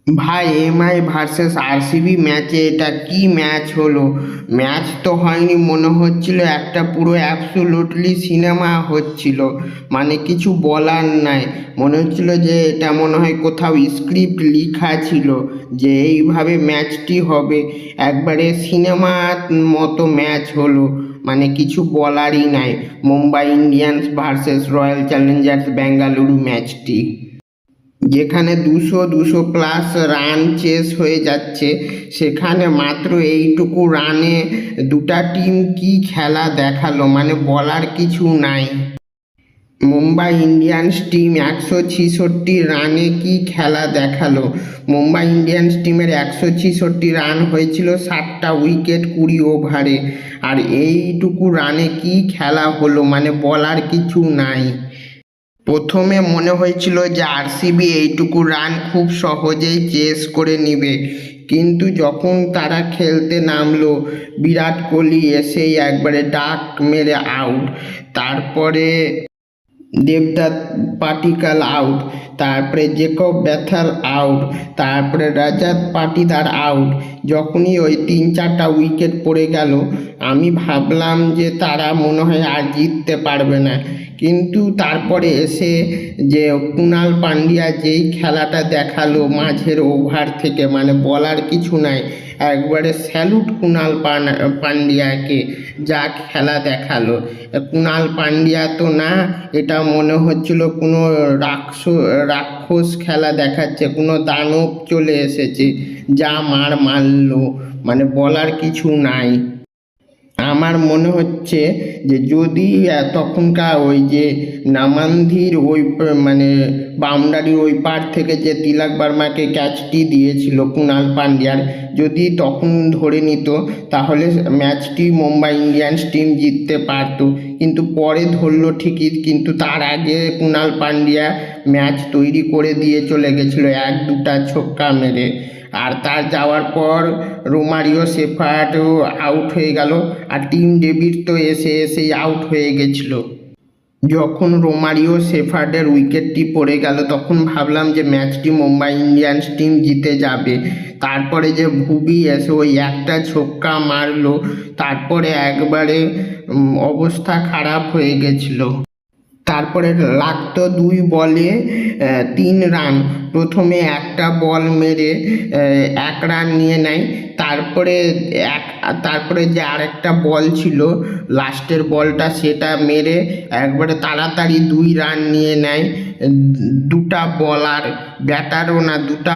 ভাই MI versus RCB ম্যাচে এটা কি ম্যাচ হলো? ম্যাচ তো হয়নি, মনে হচ্ছিল একটা পুরো অ্যাবসোলুটলি সিনেমা হচ্ছিল। মানে কিছু বলার নাই, মনে হচ্ছিল যে এটা মনে হয় কোথাও স্ক্রিপ্ট লেখা ছিল যে এইভাবে ম্যাচটি হবে। একবারে সিনেমার মতো ম্যাচ হলো, মানে কিছু বলারই নাই। Mumbai Indians versus royal Challengers Bengaluru ম্যাচটি, যেখানে 200 প্লাস রান চেস হয়ে যাচ্ছে, সেখানে মাত্র এইটুকু রানে দুটা টিম কি খেলা দেখালো, মানে বলার কিছু নাই। মুম্বাই ইন্ডিয়ান্স টিম 166 রানে কি খেলা দেখালো! মুম্বাই ইন্ডিয়ান্স টিমের 166 রান হয়েছিল 7টা উইকেট 20 ওভারে, আর এইটুকু রানে কি খেলা হলো, মানে বলার কিছু নাই। প্রথমে মনে হয়েছিল যে আরসিবি এইটুকু রান খুব সহজেই চেস করে নিবে, কিন্তু যখন তারা খেলতে নামলো, বিরাট কোহলি এসেই একবারে ডাক মেরে আউট। তারপরে দেবদত্ত পাটিকাল আউট, তারপরে জেকব বেথাল আউট, তারপরে রজত পাটিদার আউট। যখনই ওই 3-4টা উইকেট পড়ে গেল, আমি ভাবলাম যে তারা মনে হয় আর জিততে পারবে না। কিন্তু তারপরে এসে যে কুণাল পান্ডিয়া যেই খেলাটা দেখালো মাঝের ওভার থেকে, মানে বলার কিছু নাই। একবারে স্যালুট কুণাল পান্ডিয়াকে, যা খেলা দেখালো। কুণাল পান্ডিয়া তো না, এটা মনে হচ্ছিল কোনো রাক্ষস খেলা দেখাচ্ছে, কোনো দানব চলে এসেছে, যা মার মারলো, মানে বলার কিছু নাই। আমার মনে হচ্ছে যে যদি তখনকার ওই যে নামান্ধির ওই মানে বাউন্ডারির ওই পার থেকে যে তিলক বর্মাকে ক্যাচটি দিয়েছিল কুণাল পান্ডিয়ার, যদি তখন ধরে নিত, তাহলে ম্যাচটি মুম্বাই ইন্ডিয়ান্স টিম জিততে পারত। কিন্তু পরে ধরলো ঠিকই, কিন্তু তার আগে কুণাল পান্ডিয়া ম্যাচ তৈরি করে দিয়ে চলে গেছিলো 1-2টা ছক্কা মেরে। আর তার যাওয়ার পর রোমারিও শেফার্ডও আউট হয়ে গেল, আর টিম ডেভিড তো এসেই আউট হয়ে গেছিল। যখন রোমারিও শেফার্ডের উইকেটটি পড়ে গেল, তখন ভাবলাম যে ম্যাচটি মুম্বাই ইন্ডিয়ান্স টিম জিতে যাবে। তারপরে যে ভুবি এসে ওই একটা ছক্কা মারলো, তারপরে একবারে অবস্থা খারাপ হয়ে গেছিল। তারপরে লাগতো 2 বলে 3 রান। প্রথমে একটা বল মেরে 1 রান নিয়ে নেয়। তারপরে তারপরে যে আরেকটা বল ছিল, লাস্টের বলটা, সেটা মেরে একবারে তাড়াতাড়ি 2 রান নিয়ে নেয়। দুটা বলার, ব্যাটারও না, দুটা